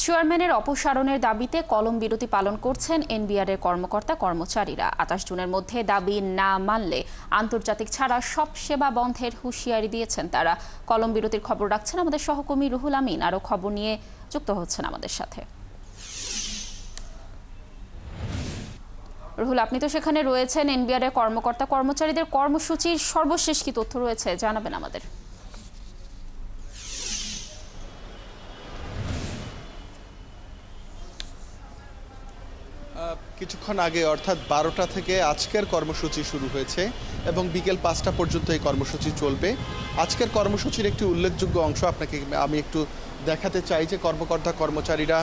চেয়ারম্যানের অপসারণের দাবিতে কলম বিরতি পালন করছেন এনবিআরের কর্মকর্তা কর্মচারীরা। ২৮ জুনের মধ্যে দাবি না মানলে আন্তর্জাতিক ছাড়া সব সেবা বন্ধের হুঁশিয়ারি দিয়েছেন তারা। কলম বিরতির খবর রাখছেন আমাদের সহকর্মী রুহুল আমিন। আরও খবর নিয়ে যুক্ত হচ্ছেন আমাদের সাথে। রুহুল, আপনি তো সেখানে রয়েছেন। এনবিআরের কর্মকর্তা কর্মচারীদের কর্মসূচির সর্বশেষ কি তথ্য রয়েছে জানাবেন আমাদের। কিছুক্ষণ আগে অর্থাৎ ১২টা থেকে আজকের কর্মসূচি শুরু হয়েছে এবং বিকেল ৫টা পর্যন্ত এই কর্মসূচি চলবে। আজকের কর্মসূচির একটি উল্লেখযোগ্য অংশ আপনাকে আমি একটু দেখাতে চাই যে কর্মকর্তা কর্মচারীরা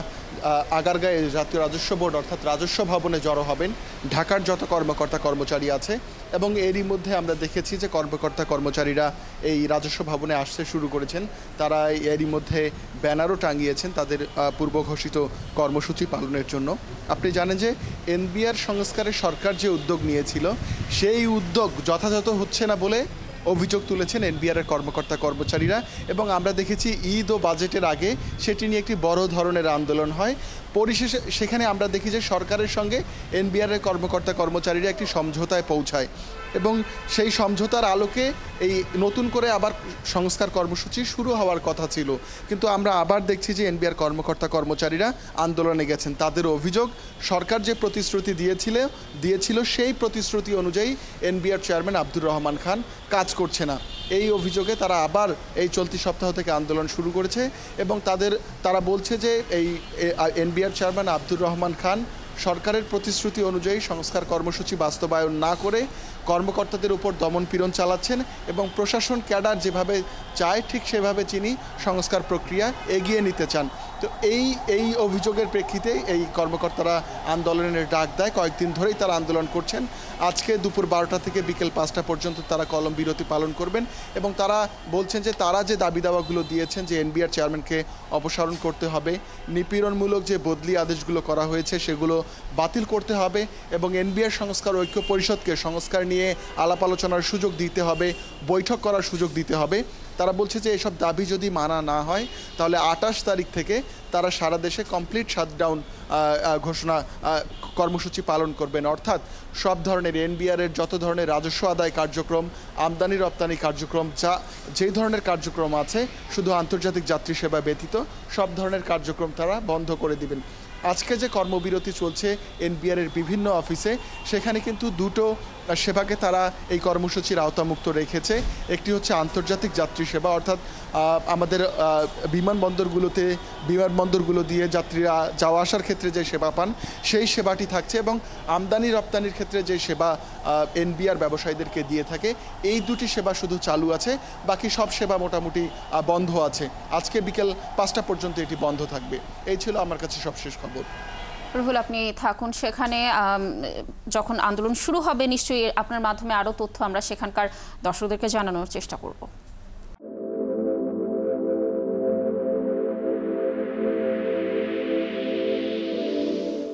আগারগাঁয়ে জাতীয় রাজস্ব বোর্ড অর্থাৎ রাজস্ব ভবনে জড়ো হবেন ঢাকার যত কর্মকর্তা কর্মচারী আছে, এবং এরই মধ্যে আমরা দেখেছি যে কর্মকর্তা কর্মচারীরা এই রাজস্ব ভবনে আসতে শুরু করেছেন। তারা এরই মধ্যে ব্যানারও টাঙিয়েছেন তাদের পূর্ব ঘোষিত কর্মসূচি পালনের জন্য। আপনি জানেন যে এনবিআর সংস্কারে সরকার যে উদ্যোগ নিয়েছিল সেই উদ্যোগ যথাযথ হচ্ছে না বলে অভিযোগ তুলেছেন এনবিআরের কর্মকর্তা কর্মচারীরা, এবং আমরা দেখেছি ঈদ ও বাজেটের আগে সেটি নিয়ে একটি বড় ধরনের আন্দোলন হয়। পরিশেষে সেখানে আমরা দেখি যে সরকারের সঙ্গে এনবিআরের কর্মকর্তা কর্মচারীরা একটি সমঝোতায় পৌঁছায় এবং সেই সমঝোতার আলোকে এই নতুন করে আবার সংস্কার কর্মসূচি শুরু হওয়ার কথা ছিল, কিন্তু আমরা আবার দেখছি যে এনবিআর কর্মকর্তা কর্মচারীরা আন্দোলনে গেছেন। তাদের অভিযোগ সরকার যে প্রতিশ্রুতি দিয়েছিল সেই প্রতিশ্রুতি অনুযায়ী এনবিআর চেয়ারম্যান আব্দুর রহমান খান কাজ করছে না। এই অভিযোগে তারা আবার এই চলতি সপ্তাহ থেকে আন্দোলন শুরু করেছে এবং তারা বলছে যে এই এনবিআর চেয়ারম্যান আব্দুর রহমান খান সরকারের প্রতিশ্রুতি অনুযায়ী সংস্কার কর্মসূচি বাস্তবায়ন না করে কর্মকর্তাদের উপর দমনপীড়ন চালাচ্ছেন এবং প্রশাসন ক্যাডার যেভাবে চায় ঠিক সেভাবে তিনি সংস্কার প্রক্রিয়া এগিয়ে নিতে চান। তো এই অভিযোগের প্রেক্ষিতে এই কর্মকর্তারা আন্দোলনের ডাক দেয়। কয়েকদিন ধরেই তারা আন্দোলন করছেন। আজকে দুপুর ১২টা থেকে বিকেল ৫টা পর্যন্ত তারা কলম বিরতি পালন করবেন এবং তারা বলছেন যে তারা যে দাবি দাওয়াগুলো দিয়েছেন যে এনবিআর চেয়ারম্যানকে অপসারণ করতে হবে, নিপীড়নমূলক যে বদলি আদেশগুলো করা হয়েছে সেগুলো বাতিল করতে হবে এবং এনবিআর সংস্কার ঐক্য পরিষদকে সংস্কার নিয়ে আলাপ আলোচনার সুযোগ দিতে হবে, বৈঠক করার সুযোগ দিতে হবে। তারা বলছে যে এসব দাবি যদি মানা না হয় তাহলে ২৮ তারিখ থেকে তারা সারা দেশে কমপ্লিট শাটডাউন ঘোষণা কর্মসূচি পালন করবেন। অর্থাৎ সব ধরনের এনবিআরের যত ধরনের রাজস্ব আদায় কার্যক্রম, আমদানি রপ্তানি কার্যক্রম, যেই ধরনের কার্যক্রম আছে শুধু আন্তর্জাতিক যাত্রী সেবা ব্যতীত সব ধরনের কার্যক্রম তারা বন্ধ করে দিবেন। আজকে যে কর্মবিরতি চলছে এনবিআরের বিভিন্ন অফিসে, সেখানে কিন্তু দুটো সেবাকে তারা এই কর্মসূচির আওতামুক্ত রেখেছে। একটি হচ্ছে আন্তর্জাতিক যাত্রী সেবা, অর্থাৎ আমাদের বিমানবন্দরগুলো দিয়ে যাত্রীরা যাওয়া আসার ক্ষেত্রে যে সেবা পান সেই সেবাটি থাকছে, এবং আমদানি রপ্তানির ক্ষেত্রে যে সেবা এনবিআর ব্যবসায়ীদেরকে দিয়ে থাকে এই দুটি সেবা শুধু চালু আছে, বাকি সব সেবা মোটামুটি বন্ধ আছে। আজকে বিকেল ৫টা পর্যন্ত এটি বন্ধ থাকবে। এই ছিল আমার কাছে সবশেষ খবর। রুহুল, আপনি থাকুন সেখানে। যখন আন্দোলন শুরু হবে নিশ্চয়ই আপনার মাধ্যমে আরও তথ্য আমরা সেখানকার দর্শকদেরকে জানানোর চেষ্টা করব।